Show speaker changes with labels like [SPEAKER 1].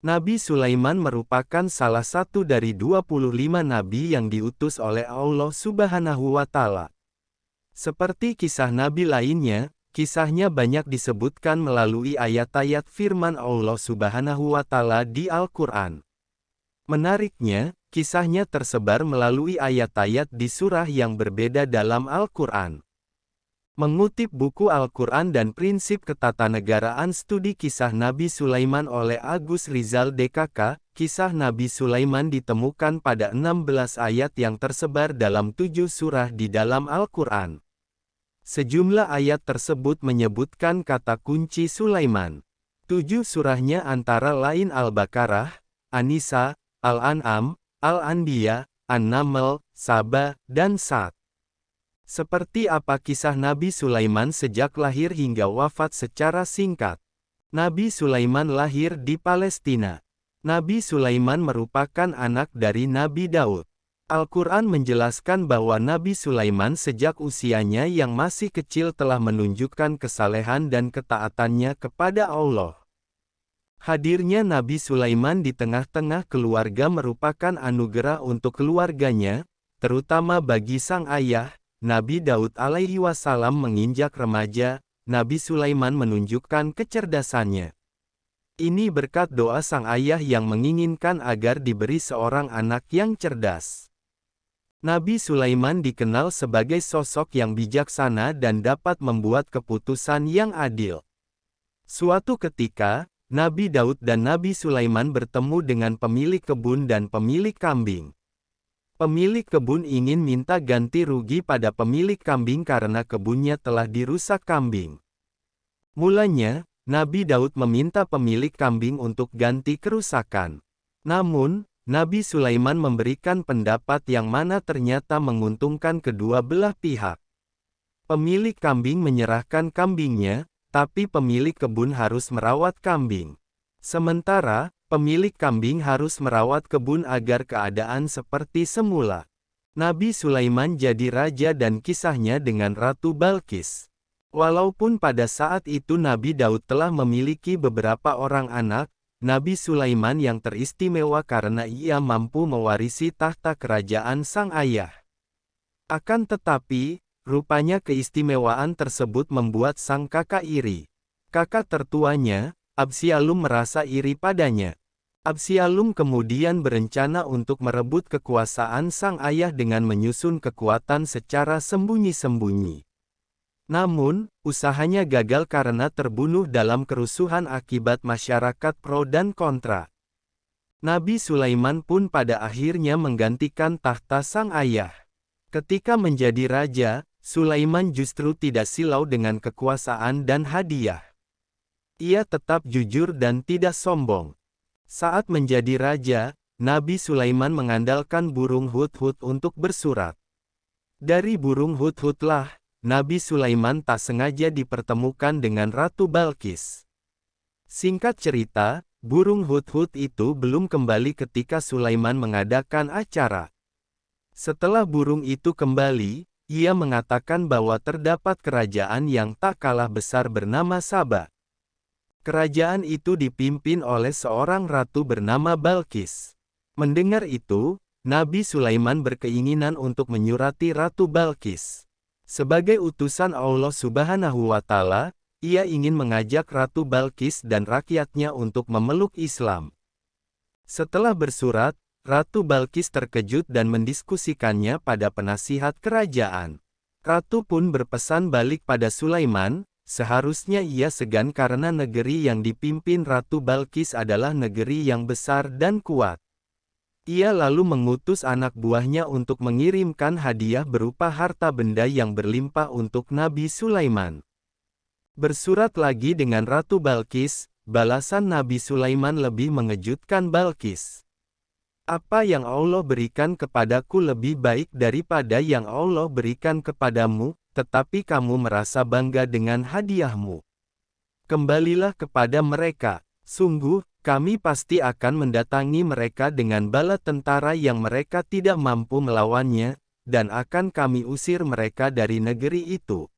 [SPEAKER 1] Nabi Sulaiman merupakan salah satu dari 25 nabi yang diutus oleh Allah Subhanahu wa Ta'ala. Seperti kisah nabi lainnya, kisahnya banyak disebutkan melalui ayat-ayat firman Allah Subhanahu wa Ta'ala di Al-Quran. Menariknya, kisahnya tersebar melalui ayat-ayat di surah yang berbeda dalam Al-Quran. Mengutip buku Al-Quran dan Prinsip Ketatanegaraan Studi Kisah Nabi Sulaiman oleh Agus Rizal DKK, kisah Nabi Sulaiman ditemukan pada 16 ayat yang tersebar dalam 7 surah di dalam Al-Quran. Sejumlah ayat tersebut menyebutkan kata kunci Sulaiman. 7 surahnya antara lain Al-Baqarah, An-Nisa, Al-An'am, Al-Anbiya, An-Naml, Saba, dan Sad. Seperti apa kisah Nabi Sulaiman sejak lahir hingga wafat secara singkat? Nabi Sulaiman lahir di Palestina. Nabi Sulaiman merupakan anak dari Nabi Daud. Al-Quran menjelaskan bahwa Nabi Sulaiman sejak usianya yang masih kecil telah menunjukkan kesalehan dan ketaatannya kepada Allah. Hadirnya Nabi Sulaiman di tengah-tengah keluarga merupakan anugerah untuk keluarganya, terutama bagi sang ayah. Nabi Daud alaihi wasallam menginjak remaja, Nabi Sulaiman menunjukkan kecerdasannya. Ini berkat doa sang ayah yang menginginkan agar diberi seorang anak yang cerdas. Nabi Sulaiman dikenal sebagai sosok yang bijaksana dan dapat membuat keputusan yang adil. Suatu ketika, Nabi Daud dan Nabi Sulaiman bertemu dengan pemilik kebun dan pemilik kambing. Pemilik kebun ingin minta ganti rugi pada pemilik kambing karena kebunnya telah dirusak kambing. Mulanya, Nabi Daud meminta pemilik kambing untuk ganti kerusakan. Namun, Nabi Sulaiman memberikan pendapat yang mana ternyata menguntungkan kedua belah pihak. Pemilik kambing menyerahkan kambingnya, tapi pemilik kebun harus merawat kambing. Sementara, pemilik kambing harus merawat kebun agar keadaan seperti semula. Nabi Sulaiman jadi raja dan kisahnya dengan Ratu Balqis. Walaupun pada saat itu Nabi Daud telah memiliki beberapa orang anak, Nabi Sulaiman yang teristimewa karena ia mampu mewarisi tahta kerajaan sang ayah. Akan tetapi, rupanya keistimewaan tersebut membuat sang kakak iri. Kakak tertuanya, Absyalum merasa iri padanya. Absyalum kemudian berencana untuk merebut kekuasaan sang ayah dengan menyusun kekuatan secara sembunyi-sembunyi. Namun, usahanya gagal karena terbunuh dalam kerusuhan akibat masyarakat pro dan kontra. Nabi Sulaiman pun pada akhirnya menggantikan tahta sang ayah. Ketika menjadi raja, Sulaiman justru tidak silau dengan kekuasaan dan hadiah. Ia tetap jujur dan tidak sombong. Saat menjadi raja, Nabi Sulaiman mengandalkan burung hudhud untuk bersurat. Dari burung hudhudlah, Nabi Sulaiman tak sengaja dipertemukan dengan Ratu Balqis. Singkat cerita, burung hudhud itu belum kembali ketika Sulaiman mengadakan acara. Setelah burung itu kembali, ia mengatakan bahwa terdapat kerajaan yang tak kalah besar bernama Saba. Kerajaan itu dipimpin oleh seorang ratu bernama Balqis. Mendengar itu, Nabi Sulaiman berkeinginan untuk menyurati Ratu Balqis. Sebagai utusan Allah Subhanahu wa Ta'ala, ia ingin mengajak Ratu Balqis dan rakyatnya untuk memeluk Islam. Setelah bersurat, Ratu Balqis terkejut dan mendiskusikannya pada penasihat kerajaan. Ratu pun berpesan balik pada Sulaiman. Seharusnya ia segan karena negeri yang dipimpin Ratu Balqis adalah negeri yang besar dan kuat. Ia lalu mengutus anak buahnya untuk mengirimkan hadiah berupa harta benda yang berlimpah untuk Nabi Sulaiman. Bersurat lagi dengan Ratu Balqis, balasan Nabi Sulaiman lebih mengejutkan Balqis. Apa yang Allah berikan kepadaku lebih baik daripada yang Allah berikan kepadamu, tetapi kamu merasa bangga dengan hadiahmu. Kembalilah kepada mereka, sungguh, kami pasti akan mendatangi mereka dengan bala tentara yang mereka tidak mampu melawannya, dan akan kami usir mereka dari negeri itu.